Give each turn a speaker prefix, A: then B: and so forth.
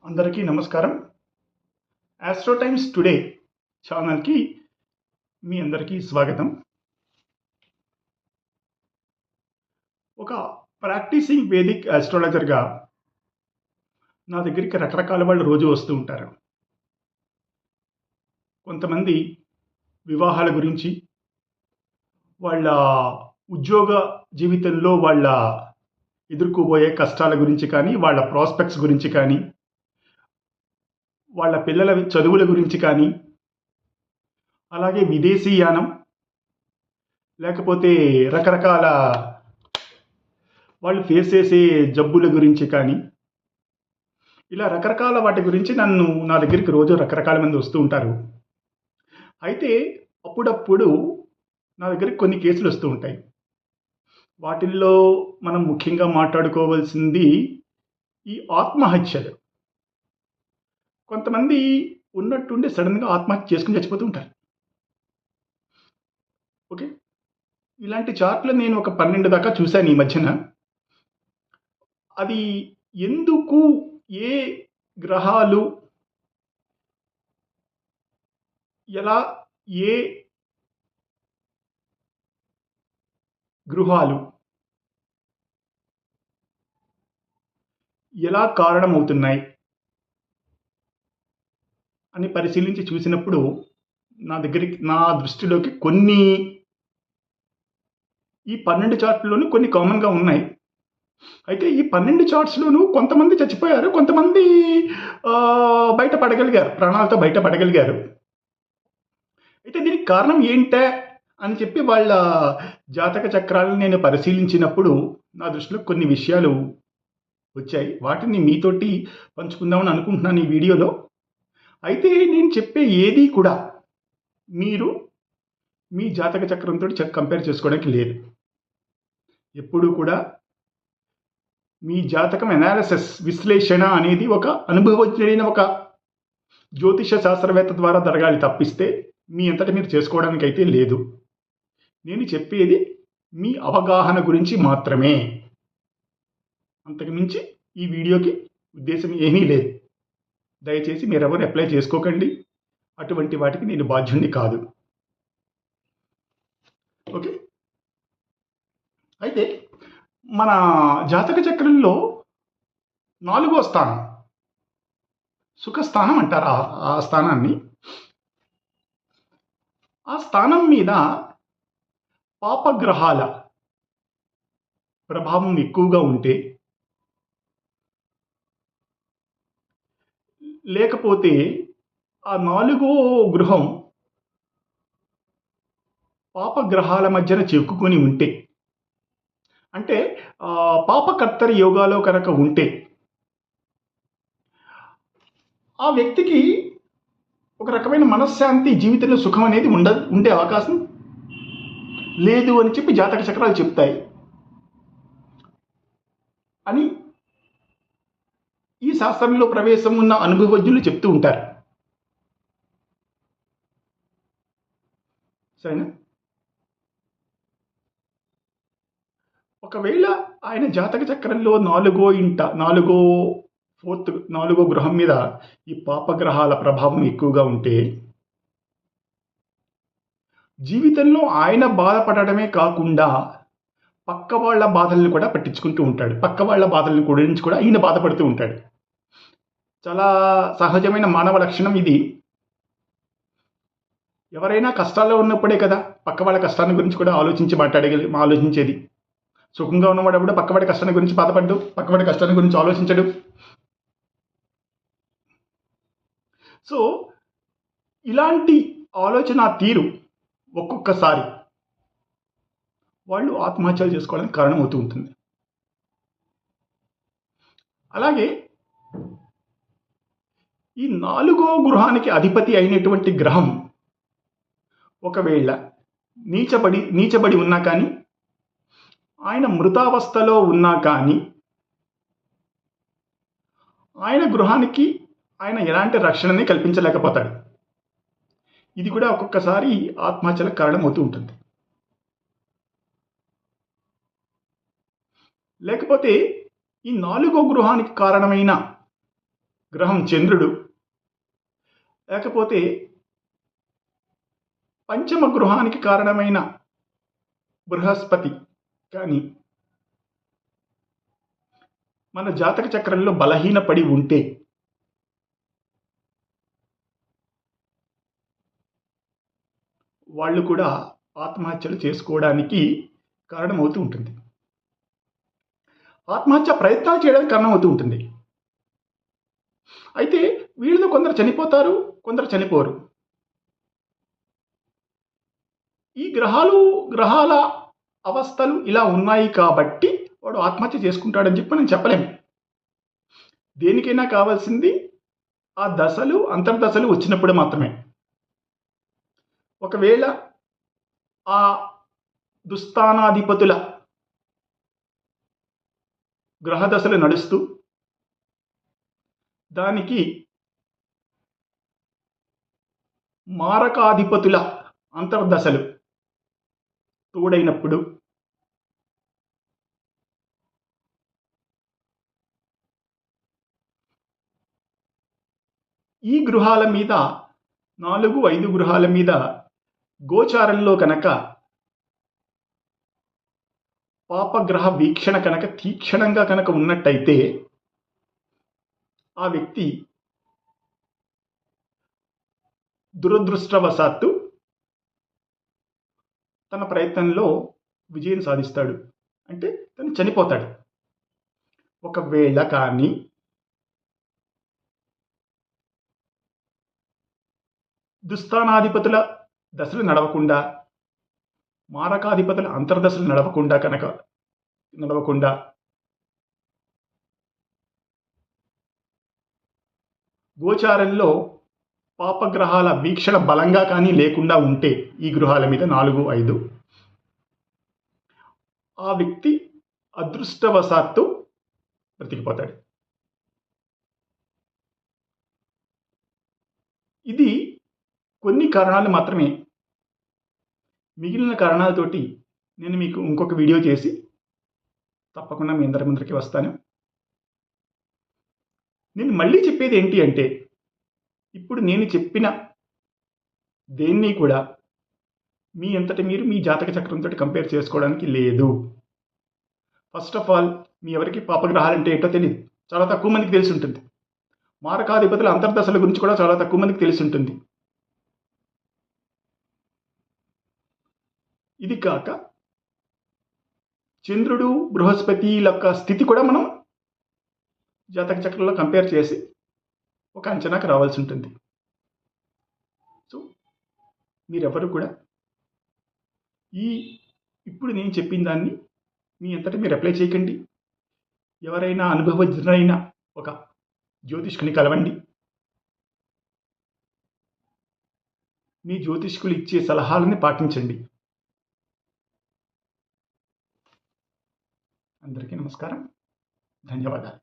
A: అందరికీ నమస్కారం. Astro times today ఛానల్కి మీ అందరికీ స్వాగతం. ఒక ప్రాక్టీసింగ్ వేదిక్ ఆస్ట్రాలజర్గా నా దగ్గరికి రకరకాల వాళ్ళు రోజు వస్తూ ఉంటారు. కొంతమంది వివాహాల గురించి, వాళ్ళ ఉద్యోగ జీవితంలో వాళ్ళ ఎదుర్కోబోయే కష్టాల గురించి కానీ, వాళ్ళ ప్రాస్పెక్ట్స్ గురించి కానీ, వాళ్ళ పిల్లల చదువుల గురించి కానీ, అలాగే విదేశీయానం, లేకపోతే రకరకాల వాళ్ళు ఫేస్ చేసే జబ్బుల గురించి కానీ, ఇలా రకరకాల వాటి గురించి నా దగ్గరికి రోజు రకరకాల మంది వస్తూ ఉంటారు. అయితే అప్పుడప్పుడు నా దగ్గరికి కొన్ని కేసులు వస్తూ ఉంటాయి. వాటిల్లో మనం ముఖ్యంగా మాట్లాడుకోవాల్సింది ఈ ఆత్మహత్యలు. కొంతమంది ఉన్నట్టుండి సడన్గా ఆత్మహత్య చేసుకుని చచ్చిపోతూ ఉంటారు. ఓకే, ఇలాంటి చార్ట్లు నేను ఒక 12 దాకా చూశాను ఈ మధ్యన. అది ఎందుకు, ఏ గ్రహాలు ఎలా, ఏ గృహాలు ఎలా కారణమవుతున్నాయి అని పరిశీలించి చూసినప్పుడు నా దృష్టిలోకి కొన్ని ఈ 12 చార్ట్‌లోనూ కొన్ని కామన్‌గా ఉన్నాయి. అయితే ఈ 12 చార్ట్స్‌లోనూ కొంతమంది చచ్చిపోయారు. కొంతమంది బయటపడగలిగారు. ప్రాణాలతో బయటపడగలిగారు. అయితే దీనికి కారణం ఏంటా అని చెప్పి వాళ్ళ జాతక చక్రాలను నేను పరిశీలించినప్పుడు నా దృష్టిలో కొన్ని విషయాలు వచ్చాయి. వాటిని మీతోటి పంచుకుందామని అనుకుంటున్నాను ఈ వీడియోలో. అయితే నేను చెప్పే ఏది కూడా మీరు మీ జాతక చక్రంతో కంపేర్ చేసుకోవడానికి లేదు. ఎప్పుడూ కూడా మీ జాతకం అనాలిసిస్, విశ్లేషణ అనేది ఒక అనుభవజ్ఞుడైన ఒక జ్యోతిష శాస్త్రవేత్త ద్వారా జరగాలి తప్పిస్తే మీ అంతటా మీరు చేసుకోవడానికి అయితే లేదు. నేను చెప్పేది మీ అవగాహన గురించి మాత్రమే. అంతకుమించి ఈ వీడియోకి ఉద్దేశం ఏమీ లేదు. దయచేసి మీరెవరు అప్లై చేసుకోకండి. అటువంటి వాటికి నేను బాధ్యుణ్ణి కాదు. ఓకే, అయితే మన జాతక చక్రంలో 4వ స్థానం, సుఖస్థానం అంటారు ఆ స్థానాన్ని. ఆ స్థానం మీద పాపగ్రహాల ప్రభావం ఎక్కువగా ఉంటే, లేకపోతే ఆ 4వ గృహం పాపగ్రహాల మధ్యన చిక్కుకొని ఉంటే, అంటే పాపకర్తరి యోగాలో కనుక ఉంటే ఆ వ్యక్తికి ఒక రకమైన మనశ్శాంతి, జీవితంలో సుఖం అనేది ఉండే అవకాశం లేదు అని చెప్పి జాతక చక్రాలు చెప్తాయి అని ఈ శాస్త్రంలో ప్రవేశం ఉన్న అనుభవజ్ఞులు చెప్తూ ఉంటారు. సరేనా? ఒకవేళ ఆయన జాతక చక్రంలో 4వ గృహం మీద ఈ పాపగ్రహాల ప్రభావం ఎక్కువగా ఉంటే, జీవితంలో ఆయన బాధపడటమే కాకుండా పక్క వాళ్ళ బాధల్ని కూడా పట్టించుకుంటూ ఉంటాడు. పక్క వాళ్ళ బాధల్ని గురించి కూడా ఈయన బాధపడుతూ ఉంటాడు. చాలా సహజమైన మానవ లక్షణం ఇది. ఎవరైనా కష్టాల్లో ఉన్నప్పుడే కదా పక్క వాళ్ళ కష్టాన్ని గురించి కూడా ఆలోచించేది. సుఖంగా ఉన్నవాడు కూడా పక్కవాడి కష్టాన్ని గురించి బాధపడ్డు, పక్కవాడి కష్టాన్ని గురించి ఆలోచించడు. సో ఇలాంటి ఆలోచన తీరు ఒక్కొక్కసారి వాళ్ళు ఆత్మహత్యలు చేసుకోవడానికి కారణం అవుతూ ఉంటుంది. అలాగే ఈ 4వ గృహానికి అధిపతి అయినటువంటి గ్రహం ఒకవేళ నీచబడి ఉన్నా కానీ, ఆయన మృతావస్థలో ఉన్నా కానీ, ఆయన గృహానికి ఆయన ఎలాంటి రక్షణని కల్పించలేకపోతాడు. ఇది కూడా ఒక్కొక్కసారి ఆత్మహత్యలకు కారణం అవుతూ ఉంటుంది. లేకపోతే ఈ 4వ గృహానికి కారణమైన గ్రహం చంద్రుడు, లేకపోతే పంచమ గృహానికి కారణమైన బృహస్పతి కానీ మన జాతక చక్రంలో బలహీనపడి ఉంటే వాళ్ళు కూడా ఆత్మహత్యలు చేసుకోవడానికి కారణమవుతూ ఉంటుంది. ఆత్మహత్య ప్రయత్నాలు చేయడానికి కారణమవుతూ ఉంటుంది. అయితే వీళ్ళలో కొందరు చనిపోతారు, కొందరు చనిపోరు. ఈ గ్రహాల అవస్థలు ఇలా ఉన్నాయి కాబట్టి వాడు ఆత్మహత్య చేసుకుంటాడని చెప్పి మనం చెప్పలేము. దేనికైనా కావాల్సింది ఆ దశలు, అంతర్దశలు వచ్చినప్పుడు మాత్రమే. ఒకవేళ ఆ దుస్థానాధిపతుల గ్రహదశలు నడుస్తూ దానికి మారకాధిపతుల అంతర్దశలు తోడైనప్పుడు ఈ గృహాల మీద 4-5 గృహాల మీద గోచారంలో కనుక పాపగ్రహ వీక్షణ కనుక తీక్షణంగా కనుక ఉన్నట్టయితే ఆ వ్యక్తి దురదృష్టవశాత్తు తన ప్రయత్నంలో విజయం సాధిస్తాడు, అంటే తను చనిపోతాడు. ఒకవేళ కానీ దుస్థానాధిపతుల దశలు నడవకుండా, మారకాధిపతుల అంతర్దశలు నడవకుండా గోచారంలో పాపగ్రహాల వీక్షణ బలంగా కానీ లేకుండా ఉంటే ఈ గృహాల మీద 4-5 ఆ వ్యక్తి అదృష్టవశాత్తు బ్రతికిపోతాడు. ఇది కొన్ని కారణాలు మాత్రమే. మిగిలిన కారణాలతోటి నేను మీకు ఇంకొక వీడియో చేసి తప్పకుండా మీ అందరి ముందరికి వస్తాను. నేను మళ్ళీ చెప్పేది ఏంటి అంటే, ఇప్పుడు నేను చెప్పిన దేన్ని కూడా మీ అంతట మీరు మీ జాతక చక్రంతో కంపేర్ చేసుకోవడానికి లేదు. ఫస్ట్ ఆఫ్ ఆల్, మీ ఎవరికి పాపగ్రహాలు అంటే ఏంటో తెలియదు, చాలా తక్కువ మందికి తెలిసి ఉంటుంది. మారకాధిపతుల అంతర్దశల గురించి కూడా చాలా తక్కువ మందికి తెలిసి ఉంటుంది. ఇది కాక చంద్రుడు, బృహస్పతి యొక్క స్థితి కూడా మనం జాతక చక్రంలో కంపేర్ చేసి ఒక అంచనాకు రావాల్సి ఉంటుంది. సో మీరెవరు కూడా ఇప్పుడు నేను చెప్పిన దాన్ని మీ అంతటా మీరు అప్లై చేయకండి. ఎవరైనా అనుభవజ్ఞులైన ఒక జ్యోతిష్కుని కలవండి. మీ జ్యోతిష్కులు ఇచ్చే సలహాలని పాటించండి. అందరికీ నమస్కారం, ధన్యవాదాలు.